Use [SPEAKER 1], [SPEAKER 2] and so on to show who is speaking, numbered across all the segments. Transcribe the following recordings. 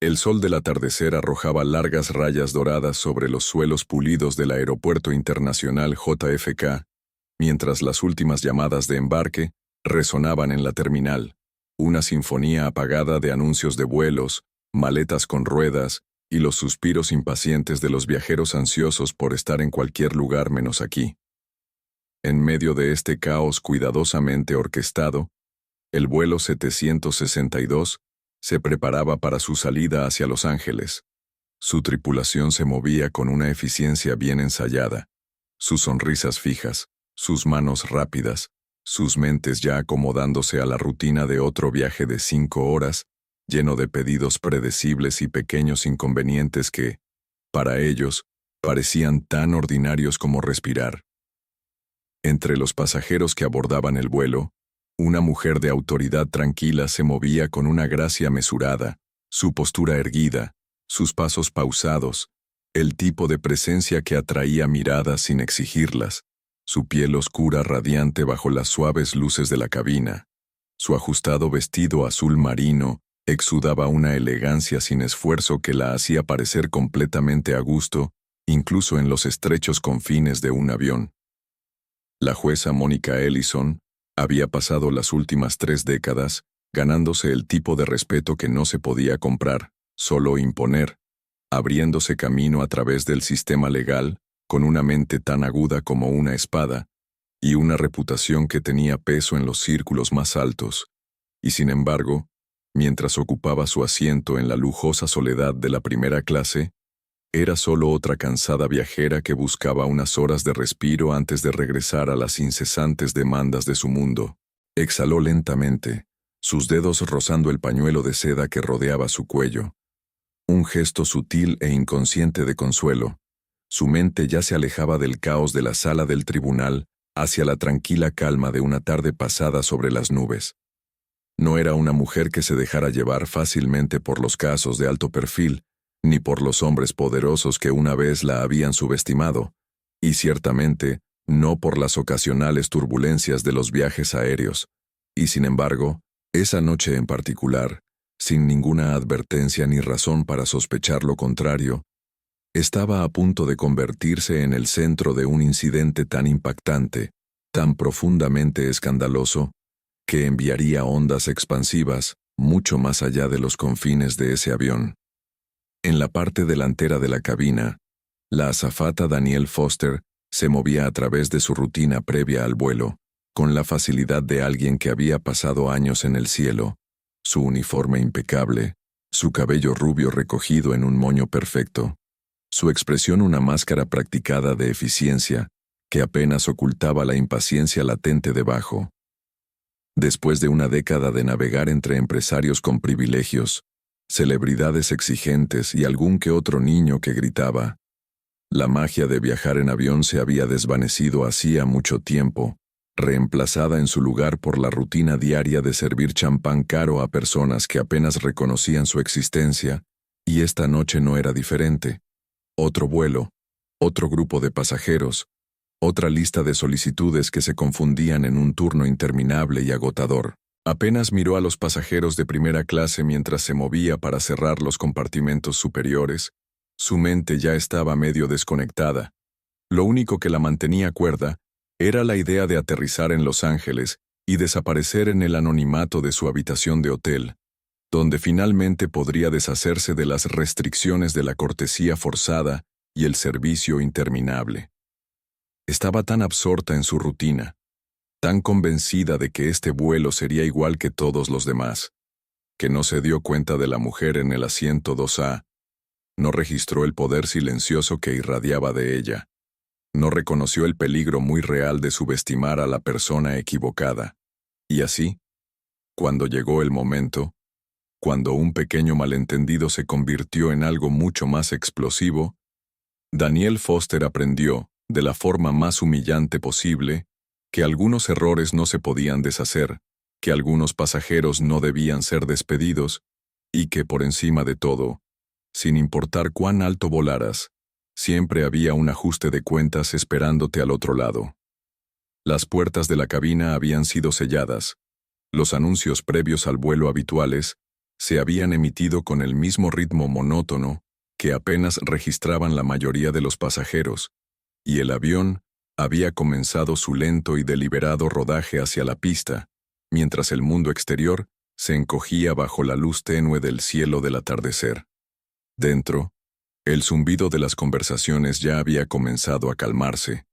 [SPEAKER 1] El sol del atardecer arrojaba largas rayas doradas sobre los suelos pulidos del Aeropuerto Internacional JFK, mientras las últimas llamadas de embarque resonaban en la terminal, una sinfonía apagada de anuncios de vuelos, maletas con ruedas y los suspiros impacientes de los viajeros ansiosos por estar en cualquier lugar menos aquí. En medio de este caos cuidadosamente orquestado, el vuelo 762 se preparaba para su salida hacia Los Ángeles. Su tripulación se movía con una eficiencia bien ensayada, sus sonrisas fijas, sus manos rápidas, sus mentes ya acomodándose a la rutina de otro viaje de 5 horas, lleno de pedidos predecibles y pequeños inconvenientes que, para ellos, parecían tan ordinarios como respirar. Entre los pasajeros que abordaban el vuelo, una mujer de autoridad tranquila se movía con una gracia mesurada, su postura erguida, sus pasos pausados, el tipo de presencia que atraía miradas sin exigirlas, su piel oscura radiante bajo las suaves luces de la cabina. Su ajustado vestido azul marino exudaba una elegancia sin esfuerzo que la hacía parecer completamente a gusto, incluso en los estrechos confines de un avión. La jueza Mónica Ellison había pasado las últimas 3 décadas ganándose el tipo de respeto que no se podía comprar, solo imponer, abriéndose camino a través del sistema legal, con una mente tan aguda como una espada, y una reputación que tenía peso en los círculos más altos, y sin embargo, mientras ocupaba su asiento en la lujosa soledad de la primera clase, era solo otra cansada viajera que buscaba unas horas de respiro antes de regresar a las incesantes demandas de su mundo. Exhaló lentamente, sus dedos rozando el pañuelo de seda que rodeaba su cuello. Un gesto sutil e inconsciente de consuelo. Su mente ya se alejaba del caos de la sala del tribunal hacia la tranquila calma de una tarde pasada sobre las nubes. No era una mujer que se dejara llevar fácilmente por los casos de alto perfil, ni por los hombres poderosos que una vez la habían subestimado, y ciertamente no por las ocasionales turbulencias de los viajes aéreos. Y sin embargo, esa noche en particular, sin ninguna advertencia ni razón para sospechar lo contrario, estaba a punto de convertirse en el centro de un incidente tan impactante, tan profundamente escandaloso, que enviaría ondas expansivas mucho más allá de los confines de ese avión. En la parte delantera de la cabina, la azafata Danielle Foster se movía a través de su rutina previa al vuelo, con la facilidad de alguien que había pasado años en el cielo, su uniforme impecable, su cabello rubio recogido en un moño perfecto, su expresión una máscara practicada de eficiencia, que apenas ocultaba la impaciencia latente debajo. Después de una década de navegar entre empresarios con privilegios, celebridades exigentes y algún que otro niño que gritaba, la magia de viajar en avión se había desvanecido hacía mucho tiempo, reemplazada en su lugar por la rutina diaria de servir champán caro a personas que apenas reconocían su existencia, y esta noche no era diferente. Otro vuelo, otro grupo de pasajeros, otra lista de solicitudes que se confundían en un turno interminable y agotador. Apenas miró a los pasajeros de primera clase mientras se movía para cerrar los compartimentos superiores. Su mente ya estaba medio desconectada. Lo único que la mantenía cuerda era la idea de aterrizar en Los Ángeles y desaparecer en el anonimato de su habitación de hotel, donde finalmente podría deshacerse de las restricciones de la cortesía forzada y el servicio interminable. Estaba tan absorta en su rutina, tan convencida de que este vuelo sería igual que todos los demás, que no se dio cuenta de la mujer en el asiento 2A, no registró el poder silencioso que irradiaba de ella, no reconoció el peligro muy real de subestimar a la persona equivocada. Y así, cuando llegó el momento, cuando un pequeño malentendido se convirtió en algo mucho más explosivo, Danielle Foster aprendió, de la forma más humillante posible, que algunos errores no se podían deshacer, que algunos pasajeros no debían ser despedidos, y que por encima de todo, sin importar cuán alto volaras, siempre había un ajuste de cuentas esperándote al otro lado. Las puertas de la cabina habían sido selladas, los anuncios previos al vuelo habituales se habían emitido con el mismo ritmo monótono que apenas registraban la mayoría de los pasajeros, y el avión había comenzado su lento y deliberado rodaje hacia la pista, mientras el mundo exterior se encogía bajo la luz tenue del cielo del atardecer. Dentro, el zumbido de las conversaciones ya había comenzado a calmarse.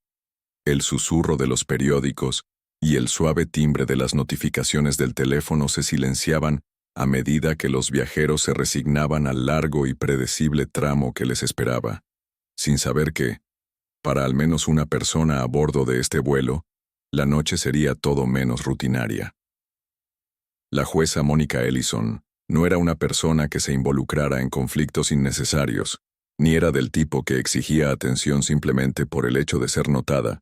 [SPEAKER 1] El susurro de los periódicos y el suave timbre de las notificaciones del teléfono se silenciaban a medida que los viajeros se resignaban al largo y predecible tramo que les esperaba, sin saber que, para al menos una persona a bordo de este vuelo, la noche sería todo menos rutinaria. La jueza Mónica Ellison no era una persona que se involucrara en conflictos innecesarios, ni era del tipo que exigía atención simplemente por el hecho de ser notada,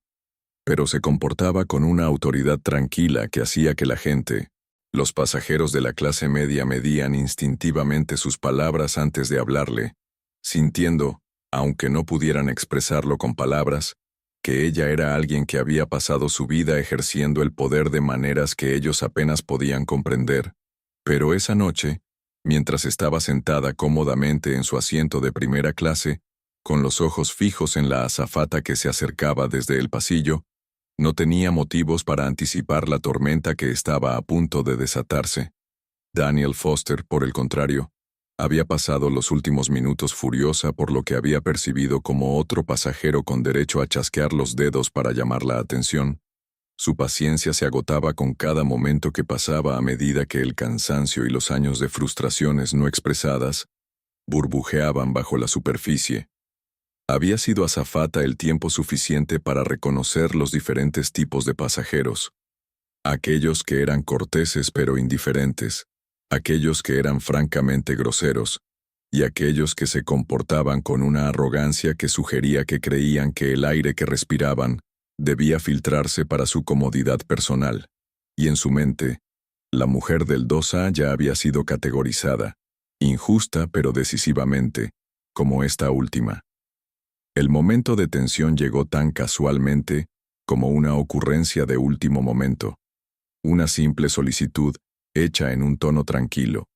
[SPEAKER 1] pero se comportaba con una autoridad tranquila que hacía que la gente, los pasajeros de la clase media, medían instintivamente sus palabras antes de hablarle, sintiendo, aunque no pudieran expresarlo con palabras, que ella era alguien que había pasado su vida ejerciendo el poder de maneras que ellos apenas podían comprender. Pero esa noche, mientras estaba sentada cómodamente en su asiento de primera clase, con los ojos fijos en la azafata que se acercaba desde el pasillo, no tenía motivos para anticipar la tormenta que estaba a punto de desatarse. Daniel Foster, por el contrario, había pasado los últimos minutos furiosa por lo que había percibido como otro pasajero con derecho a chasquear los dedos para llamar la atención. Su paciencia se agotaba con cada momento que pasaba a medida que el cansancio y los años de frustraciones no expresadas burbujeaban bajo la superficie. Había sido azafata el tiempo suficiente para reconocer los diferentes tipos de pasajeros. Aquellos que eran corteses pero indiferentes, aquellos que eran francamente groseros, y aquellos que se comportaban con una arrogancia que sugería que creían que el aire que respiraban debía filtrarse para su comodidad personal, y en su mente, la mujer del 2A ya había sido categorizada, injusta pero decisivamente, como esta última. El momento de tensión llegó tan casualmente como una ocurrencia de último momento. Una simple solicitud hecha en un tono tranquilo,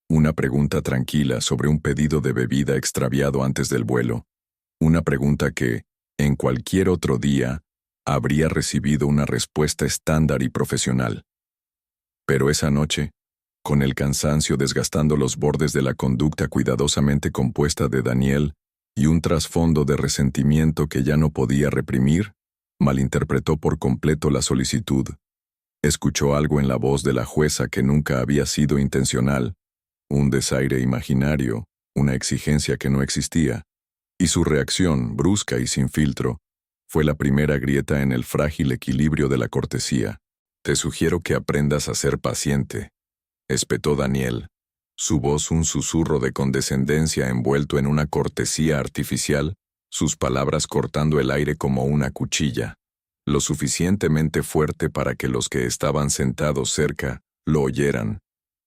[SPEAKER 1] una pregunta tranquila sobre un pedido de bebida extraviado antes del vuelo, una pregunta que, en cualquier otro día, habría recibido una respuesta estándar y profesional. Pero esa noche, con el cansancio desgastando los bordes de la conducta cuidadosamente compuesta de Daniel y un trasfondo de resentimiento que ya no podía reprimir, malinterpretó por completo la solicitud. Escuchó algo en la voz de la jueza que nunca había sido intencional, un desaire imaginario, una exigencia que no existía, y su reacción, brusca y sin filtro, fue la primera grieta en el frágil equilibrio de la cortesía. «Te sugiero que aprendas a ser paciente», espetó Daniel, su voz un susurro de condescendencia envuelto en una cortesía artificial, sus palabras cortando el aire como una cuchilla, lo suficientemente fuerte para que los que estaban sentados cerca lo oyeran,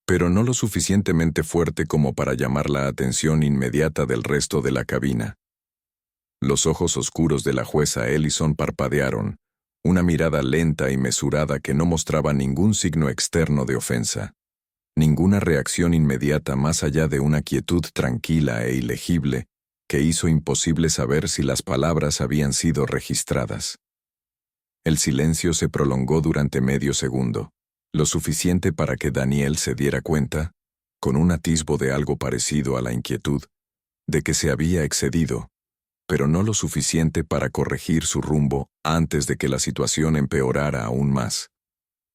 [SPEAKER 1] pero no lo suficientemente fuerte como para llamar la atención inmediata del resto de la cabina. Los ojos oscuros de la jueza Ellison parpadearon, una mirada lenta y mesurada que no mostraba ningún signo externo de ofensa, ninguna reacción inmediata más allá de una quietud tranquila e ilegible que hizo imposible saber si las palabras habían sido registradas. El silencio se prolongó durante medio segundo, lo suficiente para que Daniel se diera cuenta, con un atisbo de algo parecido a la inquietud, de que se había excedido, pero no lo suficiente para corregir su rumbo antes de que la situación empeorara aún más.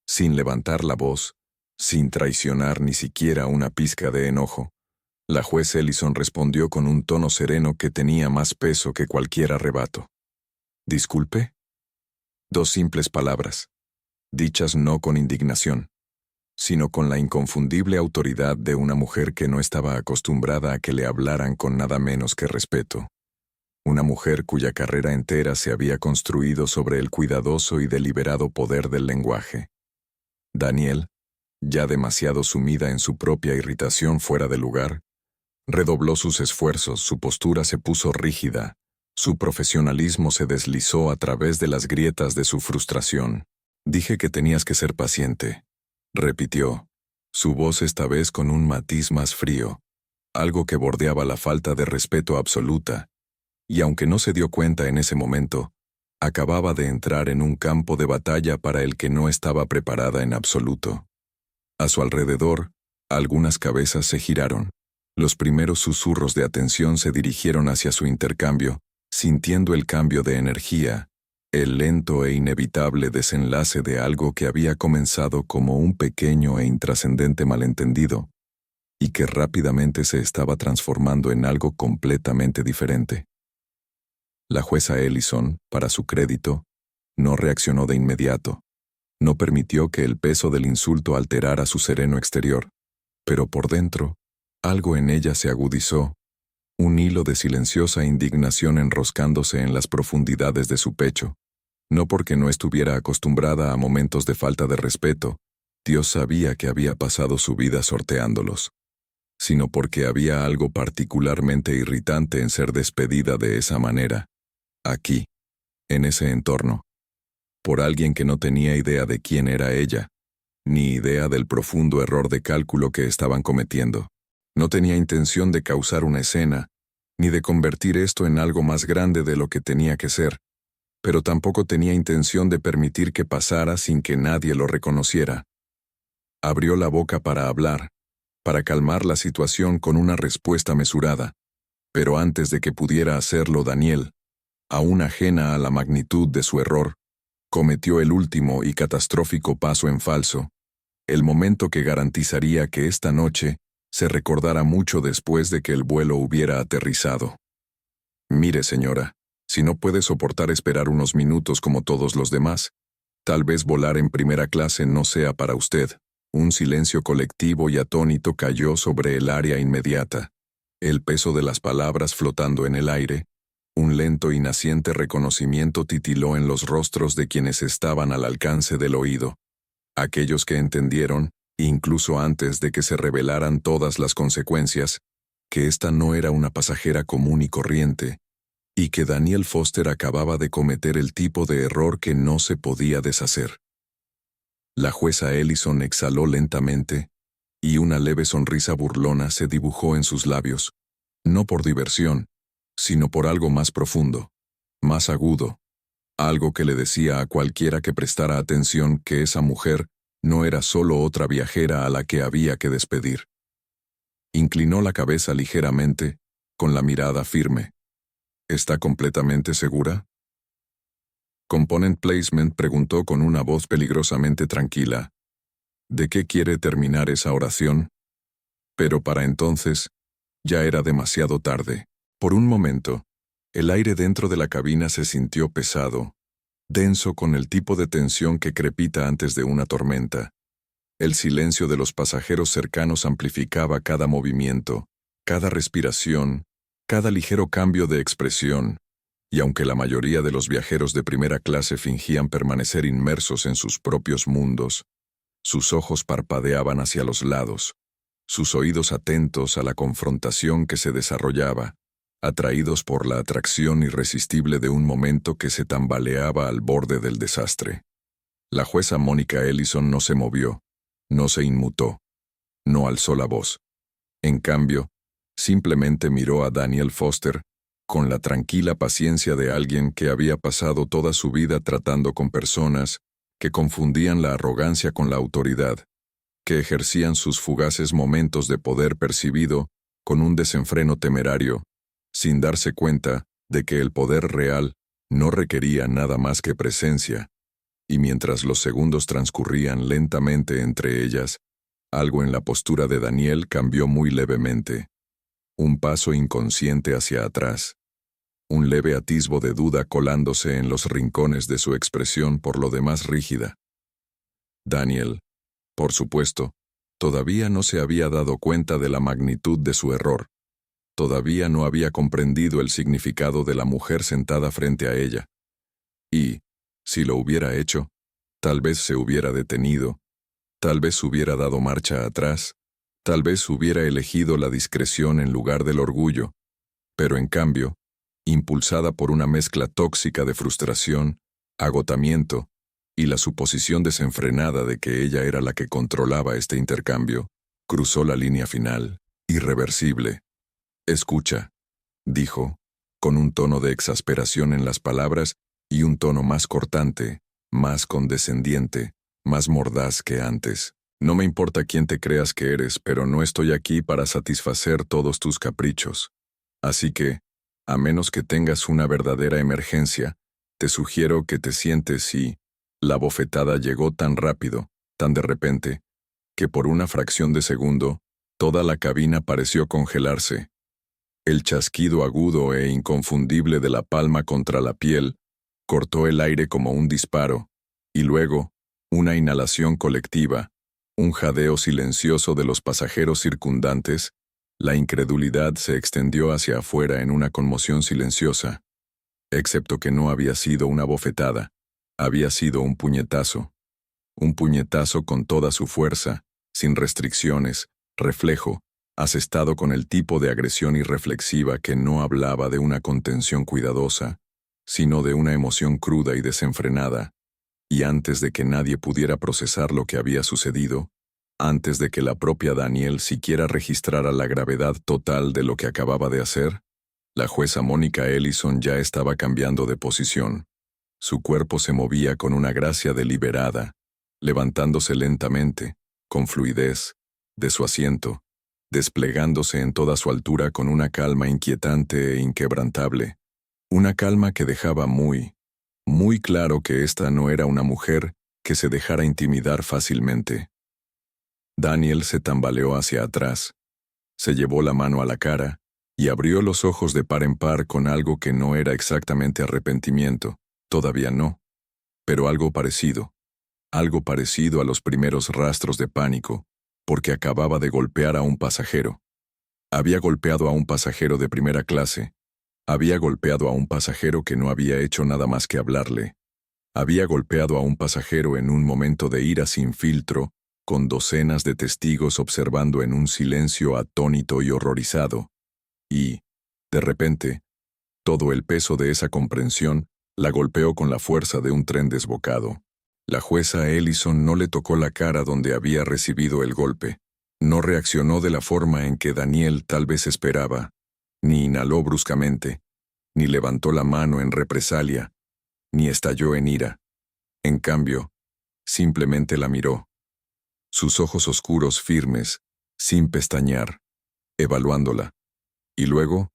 [SPEAKER 1] Sin levantar la voz, sin traicionar ni siquiera una pizca de enojo, la juez Ellison respondió con un tono sereno que tenía más peso que cualquier arrebato. «¿Disculpe?» 2 simples palabras, dichas no con indignación, sino con la inconfundible autoridad de una mujer que no estaba acostumbrada a que le hablaran con nada menos que respeto. Una mujer cuya carrera entera se había construido sobre el cuidadoso y deliberado poder del lenguaje. Daniel, ya demasiado sumida en su propia irritación fuera de lugar, redobló sus esfuerzos, su postura se puso rígida, su profesionalismo se deslizó a través de las grietas de su frustración. «Dije que tenías que ser paciente», repitió, su voz esta vez con un matiz más frío, algo que bordeaba la falta de respeto absoluta, y aunque no se dio cuenta en ese momento, acababa de entrar en un campo de batalla para el que no estaba preparada en absoluto. A su alrededor, algunas cabezas se giraron. Los primeros susurros de atención se dirigieron hacia su intercambio, sintiendo el cambio de energía, el lento e inevitable desenlace de algo que había comenzado como un pequeño e intrascendente malentendido, y que rápidamente se estaba transformando en algo completamente diferente. La jueza Ellison, para su crédito, no reaccionó de inmediato. No permitió que el peso del insulto alterara su sereno exterior, pero por dentro, algo en ella se agudizó, un hilo de silenciosa indignación enroscándose en las profundidades de su pecho. No porque no estuviera acostumbrada a momentos de falta de respeto, Dios sabía que había pasado su vida sorteándolos, sino porque había algo particularmente irritante en ser despedida de esa manera, aquí, en ese entorno, por alguien que no tenía idea de quién era ella, ni idea del profundo error de cálculo que estaban cometiendo. No tenía intención de causar una escena, ni de convertir esto en algo más grande de lo que tenía que ser, pero tampoco tenía intención de permitir que pasara sin que nadie lo reconociera. Abrió la boca para hablar, para calmar la situación con una respuesta mesurada, pero antes de que pudiera hacerlo Daniel, aún ajena a la magnitud de su error, cometió el último y catastrófico paso en falso, el momento que garantizaría que esta noche se recordara mucho después de que el vuelo hubiera aterrizado. Mire, señora, si no puede soportar esperar unos minutos como todos los demás, tal vez volar en primera clase no sea para usted. Un silencio colectivo y atónito cayó sobre el área inmediata, el peso de las palabras flotando en el aire. Un lento y naciente reconocimiento titiló en los rostros de quienes estaban al alcance del oído. Aquellos que entendieron, incluso antes de que se revelaran todas las consecuencias, que esta no era una pasajera común y corriente, y que Daniel Foster acababa de cometer el tipo de error que no se podía deshacer. La jueza Ellison exhaló lentamente, y una leve sonrisa burlona se dibujó en sus labios, no por diversión, sino por algo más profundo, más agudo, algo que le decía a cualquiera que prestara atención que esa mujer no era solo otra viajera a la que había que despedir. Inclinó la cabeza ligeramente, con la mirada firme. ¿Está completamente segura? Component Placement preguntó con una voz peligrosamente tranquila. ¿De qué quiere terminar esa oración? Pero para entonces, ya era demasiado tarde. Por un momento, el aire dentro de la cabina se sintió pesado, denso con el tipo de tensión que crepita antes de una tormenta. El silencio de los pasajeros cercanos amplificaba cada movimiento, cada respiración, cada ligero cambio de expresión, y aunque la mayoría de los viajeros de primera clase fingían permanecer inmersos en sus propios mundos, sus ojos parpadeaban hacia los lados, sus oídos atentos a la confrontación que se desarrollaba, atraídos por la atracción irresistible de un momento que se tambaleaba al borde del desastre. La jueza Mónica Ellison no se movió, no se inmutó, no alzó la voz. En cambio, simplemente miró a Daniel Foster con la tranquila paciencia de alguien que había pasado toda su vida tratando con personas que confundían la arrogancia con la autoridad, que ejercían sus fugaces momentos de poder percibido con un desenfreno temerario, sin darse cuenta de que el poder real no requería nada más que presencia, y mientras los segundos transcurrían lentamente entre ellas, algo en la postura de Daniel cambió muy levemente. Un paso inconsciente hacia atrás. Un leve atisbo de duda colándose en los rincones de su expresión por lo demás rígida. Daniel, por supuesto, todavía no se había dado cuenta de la magnitud de su error. Todavía no había comprendido el significado de la mujer sentada frente a ella. Y, si lo hubiera hecho, tal vez se hubiera detenido, tal vez hubiera dado marcha atrás, tal vez hubiera elegido la discreción en lugar del orgullo, pero en cambio, impulsada por una mezcla tóxica de frustración, agotamiento y la suposición desenfrenada de que ella era la que controlaba este intercambio, cruzó la línea final, irreversible. «Escucha», dijo, con un tono de exasperación en las palabras y un tono más cortante, más condescendiente, más mordaz que antes. «No me importa quién te creas que eres, pero no estoy aquí para satisfacer todos tus caprichos. Así que, a menos que tengas una verdadera emergencia, te sugiero que te sientes y...» La bofetada llegó tan rápido, tan de repente, que por una fracción de segundo, toda la cabina pareció congelarse. El chasquido agudo e inconfundible de la palma contra la piel cortó el aire como un disparo, y luego, una inhalación colectiva, un jadeo silencioso de los pasajeros circundantes. La incredulidad se extendió hacia afuera en una conmoción silenciosa. Excepto que no había sido una bofetada, había sido un puñetazo con toda su fuerza, sin restricciones, reflejo, asestado con el tipo de agresión irreflexiva que no hablaba de una contención cuidadosa, sino de una emoción cruda y desenfrenada, y antes de que nadie pudiera procesar lo que había sucedido, antes de que la propia Daniel siquiera registrara la gravedad total de lo que acababa de hacer, la jueza Mónica Ellison ya estaba cambiando de posición. Su cuerpo se movía con una gracia deliberada, levantándose lentamente, con fluidez, de su asiento, desplegándose en toda su altura con una calma inquietante e inquebrantable, una calma que dejaba muy claro que esta no era una mujer que se dejara intimidar fácilmente. Daniel se tambaleó hacia atrás, se llevó la mano a la cara y abrió los ojos de par en par con algo que no era exactamente arrepentimiento, todavía no, pero algo parecido a los primeros rastros de pánico, porque acababa de golpear a un pasajero. Había golpeado a un pasajero de primera clase, había golpeado a un pasajero que no había hecho nada más que hablarle, había golpeado a un pasajero en un momento de ira sin filtro, con docenas de testigos observando en un silencio atónito y horrorizado. Y, de repente, todo el peso de esa comprensión la golpeó con la fuerza de un tren desbocado. La jueza Ellison no le tocó la cara donde había recibido el golpe. No reaccionó de la forma en que Daniel tal vez esperaba, ni inhaló bruscamente, ni levantó la mano en represalia, ni estalló en ira. En cambio, simplemente la miró. Sus ojos oscuros firmes, sin pestañear, evaluándola. Y luego,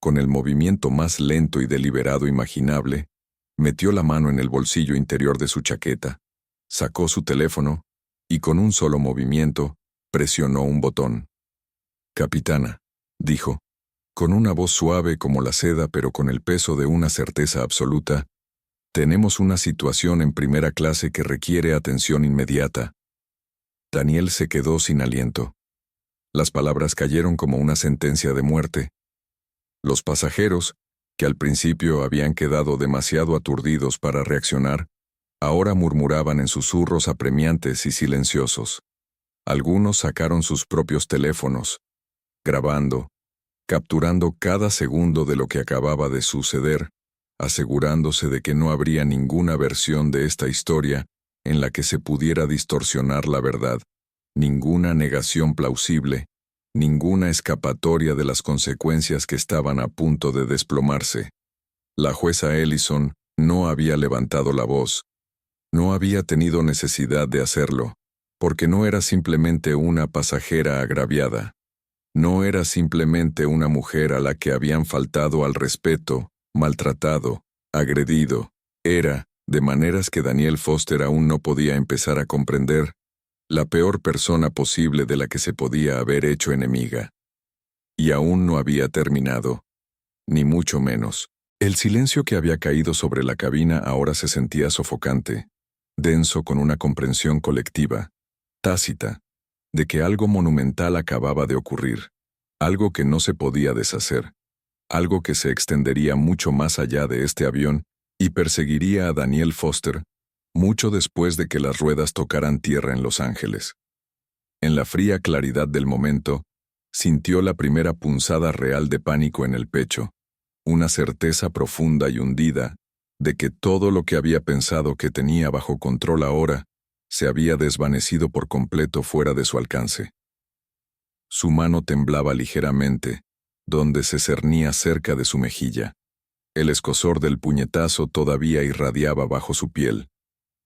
[SPEAKER 1] con el movimiento más lento y deliberado imaginable, metió la mano en el bolsillo interior de su chaqueta, sacó su teléfono y con un solo movimiento presionó un botón. «Capitana», dijo, con una voz suave como la seda pero con el peso de una certeza absoluta, «tenemos una situación en primera clase que requiere atención inmediata». Daniel se quedó sin aliento. Las palabras cayeron como una sentencia de muerte. Los pasajeros, que al principio habían quedado demasiado aturdidos para reaccionar, ahora murmuraban en susurros apremiantes y silenciosos. Algunos sacaron sus propios teléfonos, grabando, capturando cada segundo de lo que acababa de suceder, asegurándose de que no habría ninguna versión de esta historia en la que se pudiera distorsionar la verdad, ninguna negación plausible, ninguna escapatoria de las consecuencias que estaban a punto de desplomarse. La jueza Ellison no había levantado la voz, no había tenido necesidad de hacerlo, porque no era simplemente una pasajera agraviada, no era simplemente una mujer a la que habían faltado al respeto, maltratado, agredido, era, de maneras que Daniel Foster aún no podía empezar a comprender, la peor persona posible de la que se podía haber hecho enemiga. Y aún no había terminado, ni mucho menos. El silencio que había caído sobre la cabina ahora se sentía sofocante, denso con una comprensión colectiva, tácita, de que algo monumental acababa de ocurrir, algo que no se podía deshacer, algo que se extendería mucho más allá de este avión y perseguiría a Daniel Foster mucho después de que las ruedas tocaran tierra en Los Ángeles. En la fría claridad del momento, sintió la primera punzada real de pánico en el pecho, una certeza profunda y hundida, de que todo lo que había pensado que tenía bajo control ahora se había desvanecido por completo fuera de su alcance. Su mano temblaba ligeramente, donde se cernía cerca de su mejilla. El escozor del puñetazo todavía irradiaba bajo su piel,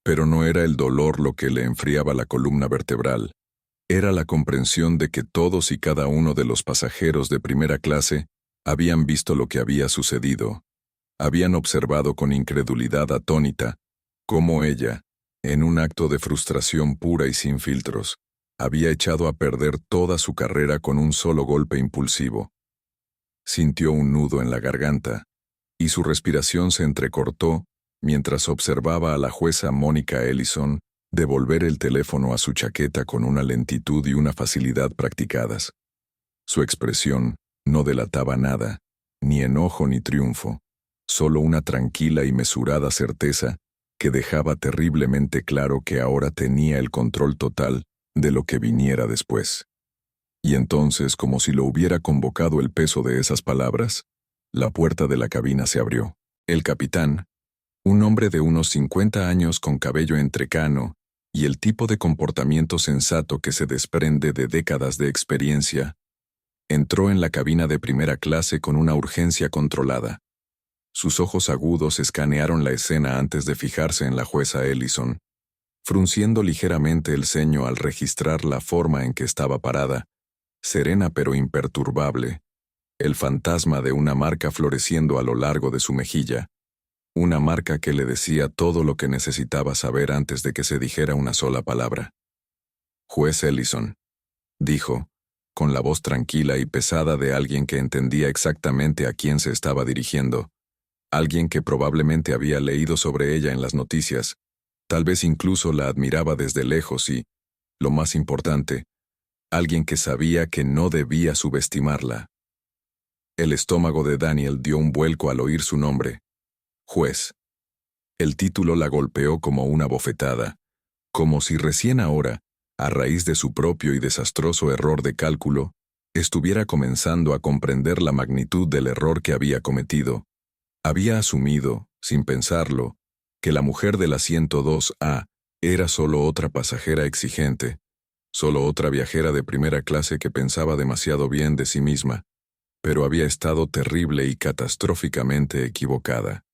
[SPEAKER 1] pero no era el dolor lo que le enfriaba la columna vertebral. Era la comprensión de que todos y cada uno de los pasajeros de primera clase habían visto lo que había sucedido. Habían observado con incredulidad atónita cómo ella, en un acto de frustración pura y sin filtros, había echado a perder toda su carrera con un solo golpe impulsivo. Sintió un nudo en la garganta, y su respiración se entrecortó mientras observaba a la jueza Mónica Ellison devolver el teléfono a su chaqueta con una lentitud y una facilidad practicadas. Su expresión no delataba nada, ni enojo ni triunfo, solo una tranquila y mesurada certeza que dejaba terriblemente claro que ahora tenía el control total de lo que viniera después. Y entonces, como si lo hubiera convocado el peso de esas palabras, la puerta de la cabina se abrió. El capitán, un hombre de unos 50 años con cabello entrecano y el tipo de comportamiento sensato que se desprende de décadas de experiencia, entró en la cabina de primera clase con una urgencia controlada. Sus ojos agudos escanearon la escena antes de fijarse en la jueza Ellison, frunciendo ligeramente el ceño al registrar la forma en que estaba parada, serena pero imperturbable, el fantasma de una marca floreciendo a lo largo de su mejilla, una marca que le decía todo lo que necesitaba saber antes de que se dijera una sola palabra. «Juez Ellison», dijo, con la voz tranquila y pesada de alguien que entendía exactamente a quién se estaba dirigiendo, alguien que probablemente había leído sobre ella en las noticias, tal vez incluso la admiraba desde lejos y, lo más importante, alguien que sabía que no debía subestimarla. El estómago de Daniel dio un vuelco al oír su nombre. Juez. El título la golpeó como una bofetada, como si recién ahora, a raíz de su propio y desastroso error de cálculo, estuviera comenzando a comprender la magnitud del error que había cometido. Había asumido, sin pensarlo, que la mujer del asiento 2A era solo otra pasajera exigente, solo otra viajera de primera clase que pensaba demasiado bien de sí misma, pero había estado terrible y catastróficamente equivocada.